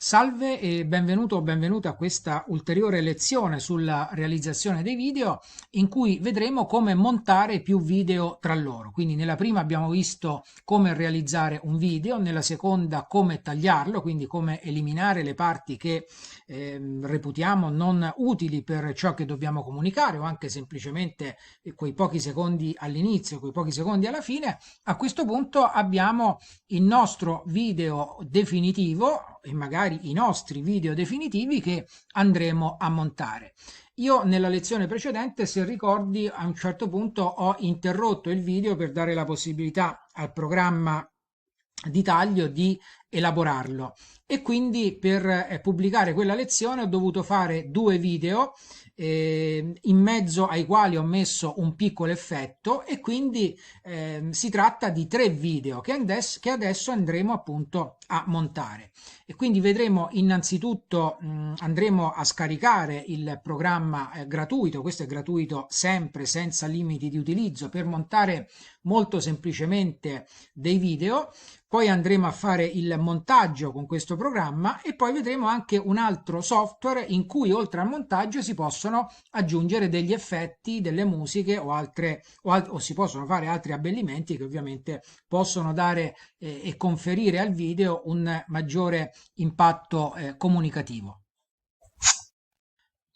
Salve e benvenuto o benvenuta a questa ulteriore lezione sulla realizzazione dei video in cui vedremo come montare più video tra loro. Quindi nella prima abbiamo visto come realizzare un video, nella seconda come tagliarlo, quindi come eliminare le parti che reputiamo non utili per ciò che dobbiamo comunicare o anche semplicemente quei pochi secondi all'inizio, quei pochi secondi alla fine. A questo punto abbiamo il nostro video definitivo e magari i nostri video definitivi che andremo a montare. Io nella lezione precedente, se ricordi, a un certo punto ho interrotto il video per dare la possibilità al programma di taglio di elaborarlo e quindi per pubblicare quella lezione ho dovuto fare due video in mezzo ai quali ho messo un piccolo effetto e quindi si tratta di tre video che adesso andremo appunto a montare e quindi vedremo innanzitutto andremo a scaricare il programma gratuito. Questo è gratuito sempre senza limiti di utilizzo per montare molto semplicemente dei video. Poi andremo a fare il montaggio con questo programma e poi vedremo anche un altro software in cui oltre al montaggio si possono aggiungere degli effetti, delle musiche o si possono fare altri abbellimenti che ovviamente possono dare e conferire al video un maggiore impatto comunicativo.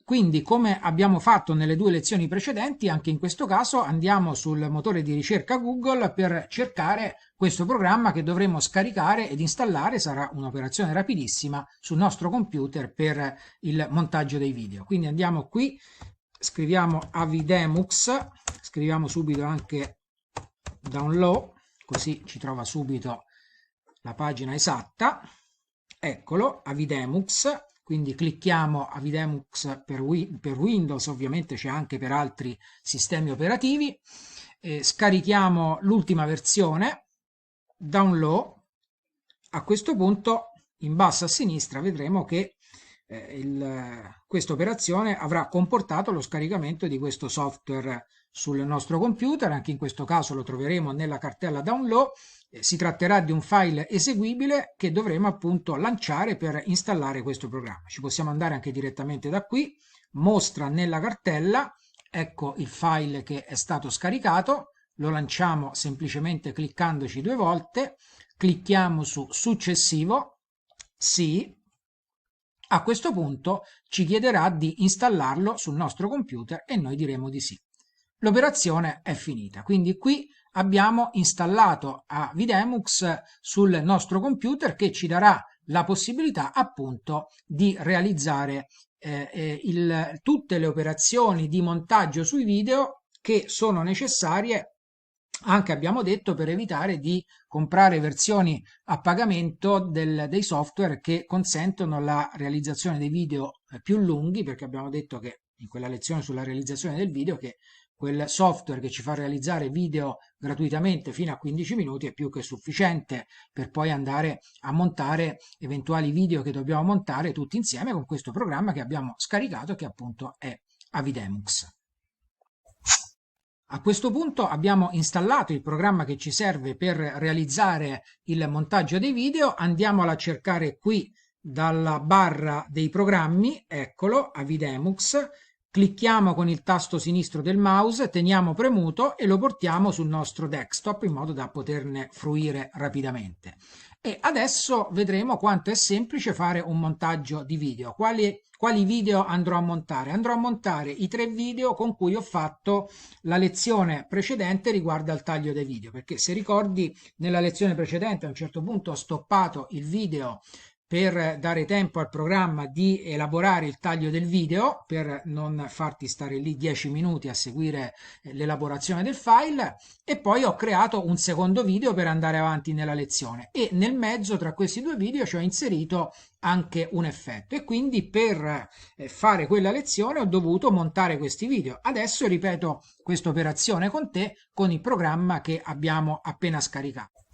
Quindi, come abbiamo fatto nelle due lezioni precedenti, anche in questo caso andiamo sul motore di ricerca Google per cercare questo programma che dovremo scaricare ed installare. Sarà un'operazione rapidissima sul nostro computer per il montaggio dei video. Quindi andiamo qui, scriviamo Avidemux, scriviamo subito anche download, così ci trova subito la pagina esatta. Eccolo, Avidemux. Quindi clicchiamo Avidemux per Windows, ovviamente c'è anche per altri sistemi operativi, scarichiamo l'ultima versione, download. A questo punto in basso a sinistra vedremo che questa operazione avrà comportato lo scaricamento di questo software sul nostro computer. Anche in questo caso lo troveremo nella cartella download. Si tratterà di un file eseguibile che dovremo appunto lanciare per installare questo programma. Ci possiamo andare anche direttamente da qui, mostra nella cartella, ecco il file che è stato scaricato, lo lanciamo semplicemente cliccandoci due volte, clicchiamo su successivo, sì. A questo punto ci chiederà di installarlo sul nostro computer e noi diremo di sì. L'operazione è finita, quindi qui abbiamo installato Avidemux sul nostro computer che ci darà la possibilità appunto di realizzare tutte le operazioni di montaggio sui video che sono necessarie anche, abbiamo detto, per evitare di comprare versioni a pagamento dei software che consentono la realizzazione dei video più lunghi, perché abbiamo detto che in quella lezione sulla realizzazione del video che quel software che ci fa realizzare video gratuitamente fino a 15 minuti è più che sufficiente per poi andare a montare eventuali video che dobbiamo montare tutti insieme con questo programma che abbiamo scaricato, che appunto è Avidemux. A questo punto abbiamo installato il programma che ci serve per realizzare il montaggio dei video. Andiamolo a cercare qui dalla barra dei programmi, eccolo, Avidemux. Clicchiamo con il tasto sinistro del mouse, teniamo premuto e lo portiamo sul nostro desktop in modo da poterne fruire rapidamente. E adesso vedremo quanto è semplice fare un montaggio di video. Quali video andrò a montare? Andrò a montare i tre video con cui ho fatto la lezione precedente riguardo al taglio dei video, perché se ricordi nella lezione precedente a un certo punto ho stoppato il video per dare tempo al programma di elaborare il taglio del video, per non farti stare lì 10 minuti a seguire l'elaborazione del file, e poi ho creato un secondo video per andare avanti nella lezione e nel mezzo tra questi due video ci ho inserito anche un effetto e quindi per fare quella lezione ho dovuto montare questi video. Adesso ripeto questa operazione con te con il programma che abbiamo appena scaricato.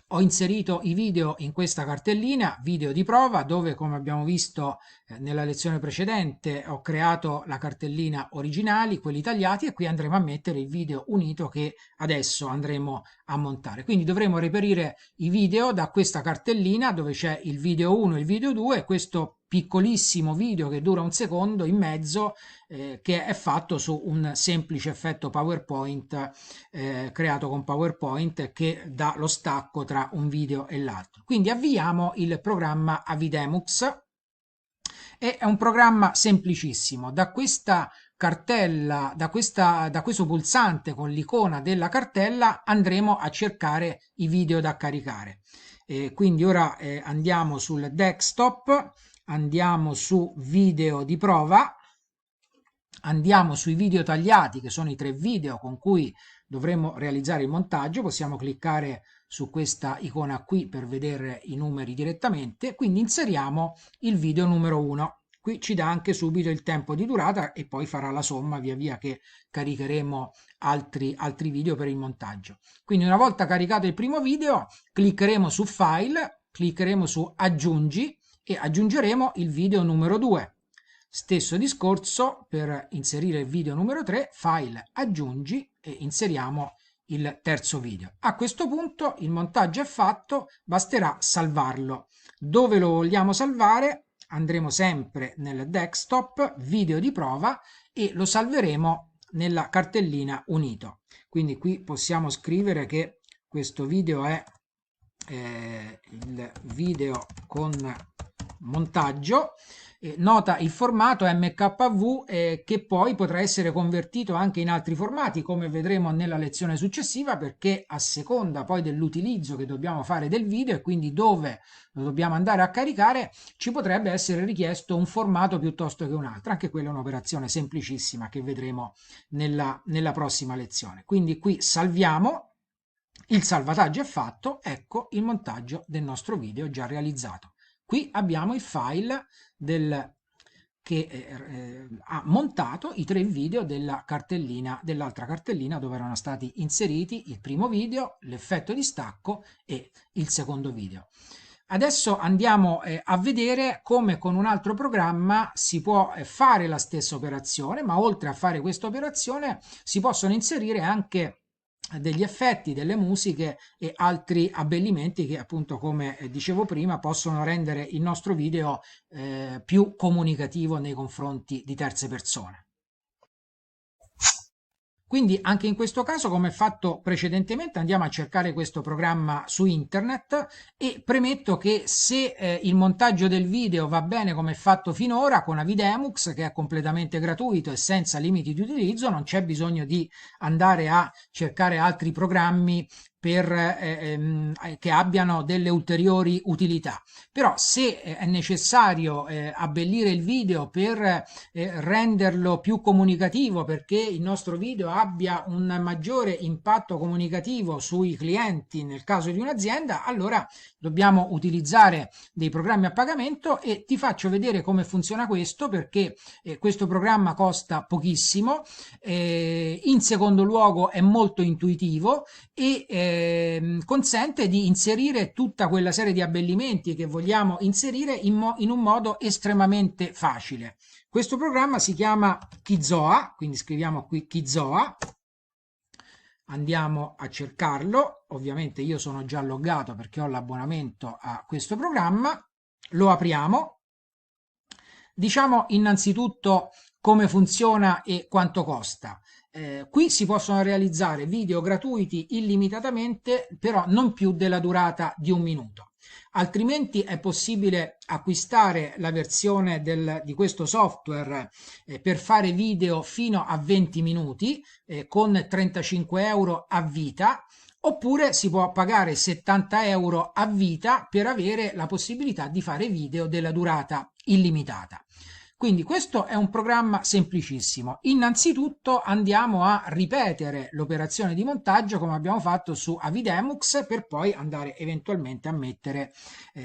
Ho inserito i video in questa cartellina, video di prova, dove come abbiamo visto nella lezione precedente ho creato la cartellina originali, quelli tagliati, e qui andremo a mettere il video unito che adesso andremo a montare. Quindi dovremo reperire i video da questa cartellina dove c'è il video 1 e il video 2 e questo piccolissimo video che dura un secondo in mezzo che è fatto su un semplice effetto PowerPoint creato con PowerPoint che dà lo stacco tra un video e l'altro. Quindi avviamo il programma Avidemux. È un programma semplicissimo. Da questa cartella, da questo pulsante con l'icona della cartella andremo a cercare i video da caricare. Quindi ora andiamo sul desktop, andiamo su video di prova, andiamo sui video tagliati, che sono i 3 video con cui dovremo realizzare il montaggio. Possiamo cliccare su questa icona qui per vedere i numeri direttamente. Quindi inseriamo il video numero 1. Qui ci dà anche subito il tempo di durata e poi farà la somma via via che caricheremo altri video per il montaggio. Quindi una volta caricato il primo video, cliccheremo su File, cliccheremo su Aggiungi e aggiungeremo il video numero 2. Stesso discorso per inserire il video numero 3, File, Aggiungi e inseriamo il terzo video. A questo punto il montaggio è fatto, basterà salvarlo. Dove lo vogliamo salvare? Andremo sempre nel desktop, video di prova, e lo salveremo nella cartellina unito. Quindi qui possiamo scrivere che questo video è il video con montaggio. Nota il formato MKV che poi potrà essere convertito anche in altri formati, come vedremo nella lezione successiva, perché a seconda poi dell'utilizzo che dobbiamo fare del video e quindi dove lo dobbiamo andare a caricare, ci potrebbe essere richiesto un formato piuttosto che un altro. Anche quella è un'operazione semplicissima che vedremo nella prossima lezione. Quindi qui salviamo, il salvataggio è fatto, ecco il montaggio del nostro video già realizzato. Qui abbiamo il file che ha montato i 3 video dell'altra cartellina dove erano stati inseriti il primo video, l'effetto di stacco e il secondo video. Adesso andiamo a vedere come con un altro programma si può fare la stessa operazione, ma oltre a fare questa operazione si possono inserire anche degli effetti, delle musiche e altri abbellimenti che appunto, come dicevo prima, possono rendere il nostro video più comunicativo nei confronti di terze persone. Quindi anche in questo caso, come fatto precedentemente, andiamo a cercare questo programma su internet e premetto che se il montaggio del video va bene come è fatto finora con Avidemux, che è completamente gratuito e senza limiti di utilizzo, non c'è bisogno di andare a cercare altri programmi che abbiano delle ulteriori utilità. Però se è necessario abbellire il video per renderlo più comunicativo, perché il nostro video abbia un maggiore impatto comunicativo sui clienti nel caso di un'azienda, allora dobbiamo utilizzare dei programmi a pagamento e ti faccio vedere come funziona questo, perché questo programma costa pochissimo, in secondo luogo è molto intuitivo e consente di inserire tutta quella serie di abbellimenti che vogliamo inserire in un modo estremamente facile. Questo programma si chiama Kizoa, quindi scriviamo qui Kizoa, andiamo a cercarlo. Ovviamente io sono già loggato perché ho l'abbonamento a questo programma, lo apriamo, diciamo innanzitutto come funziona e quanto costa. Qui si possono realizzare video gratuiti illimitatamente, però non più della durata di 1 minuto. Altrimenti è possibile acquistare la versione di questo software per fare video fino a 20 minuti con 35 euro a vita, oppure si può pagare 70 euro a vita per avere la possibilità di fare video della durata illimitata. Quindi questo è un programma semplicissimo. Innanzitutto andiamo a ripetere l'operazione di montaggio come abbiamo fatto su Avidemux, per poi andare eventualmente a mettere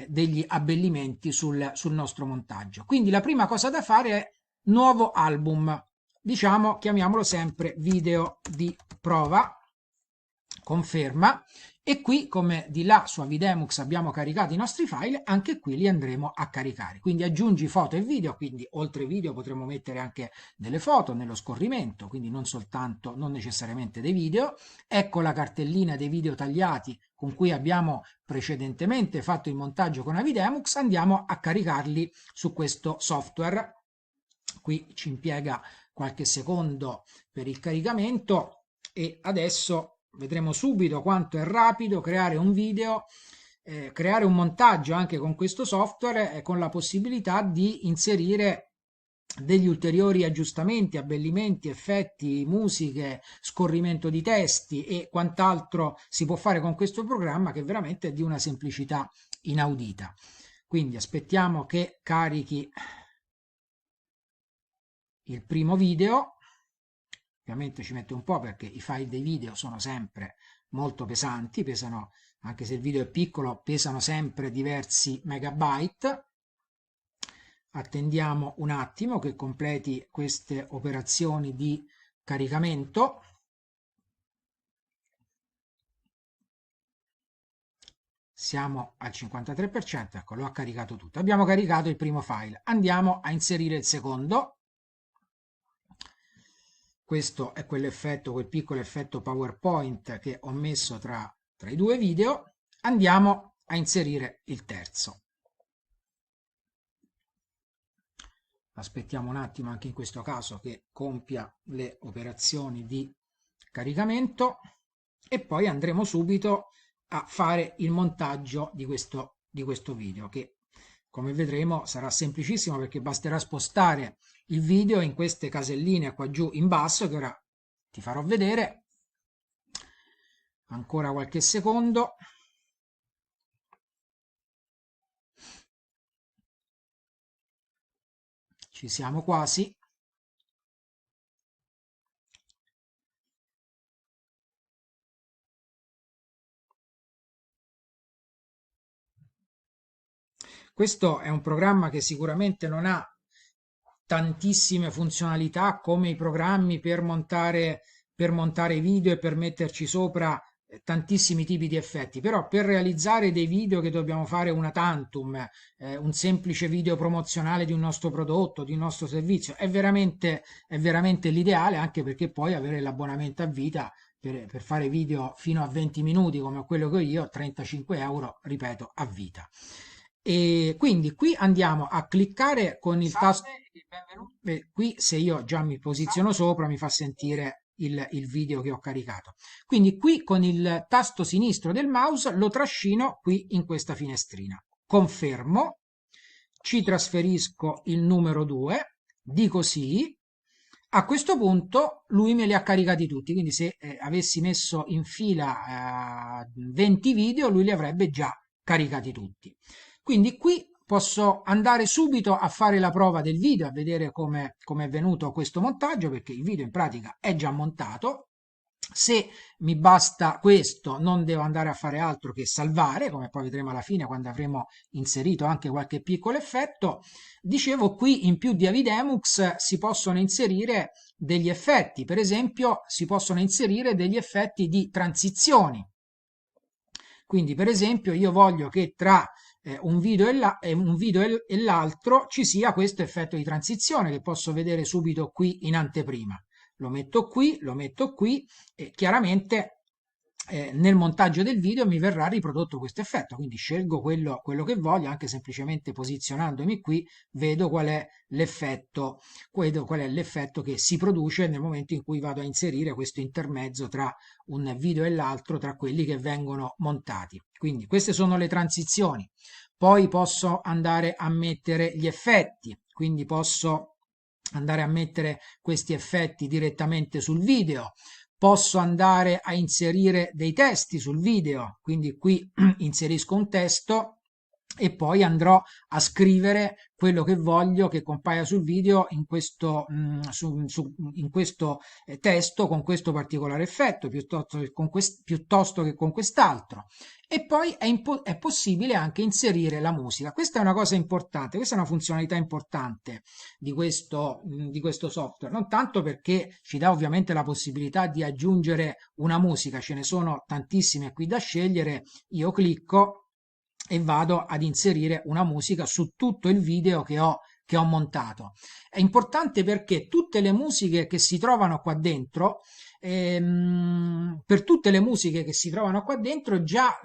degli abbellimenti sul nostro montaggio. Quindi la prima cosa da fare è nuovo album, diciamo, chiamiamolo sempre video di prova. conferma, e qui come di là su Avidemux abbiamo caricato i nostri file, anche qui li andremo a caricare. Quindi aggiungi foto e video, quindi oltre video potremo mettere anche delle foto nello scorrimento, quindi non soltanto, non necessariamente dei video. Ecco la cartellina dei video tagliati con cui abbiamo precedentemente fatto il montaggio con Avidemux, andiamo a caricarli su questo software. Qui ci impiega qualche secondo per il caricamento e adesso vedremo subito quanto è rapido creare un video, creare un montaggio anche con questo software, con la possibilità di inserire degli ulteriori aggiustamenti, abbellimenti, effetti, musiche, scorrimento di testi e quant'altro si può fare con questo programma, che veramente è di una semplicità inaudita. Quindi aspettiamo che carichi il primo video. Ovviamente ci mette un po' perché i file dei video sono sempre molto pesanti, pesano, anche se il video è piccolo, pesano sempre diversi megabyte. Attendiamo un attimo che completi queste operazioni di caricamento. Siamo al 53%, ecco, lo ha caricato tutto. Abbiamo caricato il primo file, andiamo a inserire il secondo. Questo è quell'effetto, quel piccolo effetto PowerPoint che ho messo tra i due video. Andiamo a inserire il terzo. Aspettiamo un attimo anche in questo caso che compia le operazioni di caricamento e poi andremo subito a fare il montaggio di questo video, che come vedremo sarà semplicissimo perché basterà spostare il video in queste caselline qua giù in basso, che ora ti farò vedere. Ancora qualche secondo. Ci siamo quasi. Questo è un programma che sicuramente non ha tantissime funzionalità come i programmi per montare video e per metterci sopra tantissimi tipi di effetti, però per realizzare dei video che dobbiamo fare una tantum, un semplice video promozionale di un nostro prodotto, di un nostro servizio, è veramente l'ideale, anche perché poi avere l'abbonamento a vita per fare video fino a 20 minuti come quello che ho io, 35 euro, ripeto, a vita. E quindi qui andiamo a cliccare con il tasto. Qui se io già mi posiziono sopra mi fa sentire il video che ho caricato. Quindi qui con il tasto sinistro del mouse lo trascino qui in questa finestrina. Confermo, ci trasferisco il numero 2, dico sì. A questo punto lui me li ha caricati tutti, quindi se avessi messo in fila 20 video, lui li avrebbe già caricati tutti. Quindi qui posso andare subito a fare la prova del video, a vedere come è venuto questo montaggio, perché il video in pratica è già montato. Se mi basta questo, non devo andare a fare altro che salvare, come poi vedremo alla fine quando avremo inserito anche qualche piccolo effetto. Dicevo, qui in più di Avidemux si possono inserire degli effetti, per esempio si possono inserire degli effetti di transizioni. Quindi per esempio io voglio che tra un video e l'altro ci sia questo effetto di transizione che posso vedere subito qui in anteprima. Lo metto qui e chiaramente nel montaggio del video mi verrà riprodotto questo effetto, quindi scelgo quello che voglio, anche semplicemente posizionandomi qui vedo qual è l'effetto che si produce nel momento in cui vado a inserire questo intermezzo tra un video e l'altro, tra quelli che vengono montati. Quindi queste sono le transizioni. Poi posso andare a mettere gli effetti, quindi posso andare a mettere questi effetti direttamente sul video. Posso andare a inserire dei testi sul video, quindi qui inserisco un testo e poi andrò a scrivere quello che voglio che compaia sul video in questo, in questo testo con questo particolare effetto piuttosto che con quest'altro. E poi è possibile anche inserire la musica. Questa è una cosa importante, questa è una funzionalità importante di questo software, non tanto perché ci dà ovviamente la possibilità di aggiungere una musica, ce ne sono tantissime qui da scegliere, io clicco e vado ad inserire una musica su tutto il video che ho montato. È importante perché tutte le musiche che si trovano qua dentro, per tutte le musiche che si trovano qua dentro, già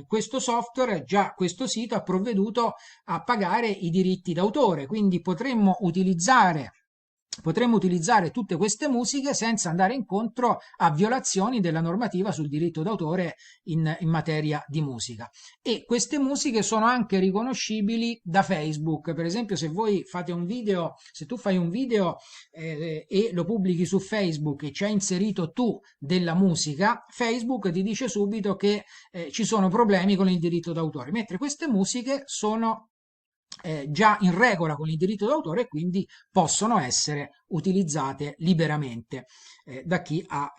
questo software, già questo sito ha provveduto a pagare i diritti d'autore, quindi potremmo utilizzare tutte queste musiche senza andare incontro a violazioni della normativa sul diritto d'autore in materia di musica. E queste musiche sono anche riconoscibili da Facebook. Per esempio, se voi fate un video, se tu fai un video e lo pubblichi su Facebook e ci hai inserito tu della musica, Facebook ti dice subito che ci sono problemi con il diritto d'autore, mentre queste musiche sono già in regola con il diritto d'autore e quindi possono essere utilizzate liberamente da chi ha,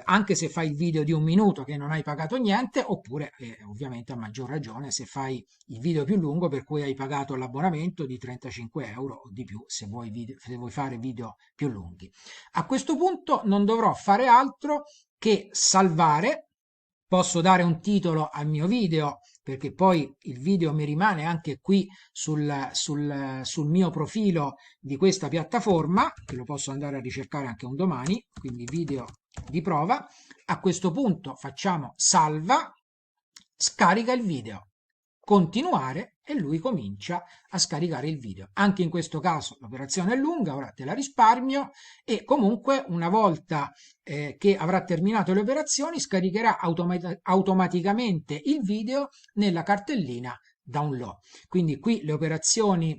anche se fai il video di un minuto che non hai pagato niente, oppure ovviamente a maggior ragione se fai il video più lungo per cui hai pagato l'abbonamento di 35 € o di più se vuoi fare video più lunghi. A questo punto non dovrò fare altro che salvare. Posso dare un titolo al mio video perché poi il video mi rimane anche qui sul mio profilo di questa piattaforma, che lo posso andare a ricercare anche un domani, quindi video di prova. A questo punto facciamo salva, scarica il video, continuare e lui comincia a scaricare il video. Anche in questo caso l'operazione è lunga, ora te la risparmio e comunque una volta che avrà terminato le operazioni scaricherà automaticamente il video nella cartellina download. Quindi qui le operazioni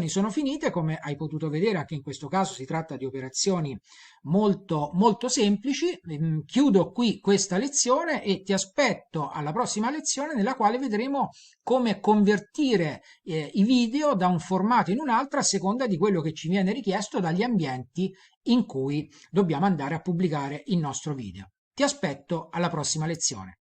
sono finite, come hai potuto vedere anche in questo caso si tratta di operazioni molto semplici. Chiudo qui questa lezione e ti aspetto alla prossima lezione nella quale vedremo come convertire i video da un formato in un altro a seconda di quello che ci viene richiesto dagli ambienti in cui dobbiamo andare a pubblicare il nostro video. Ti aspetto alla prossima lezione.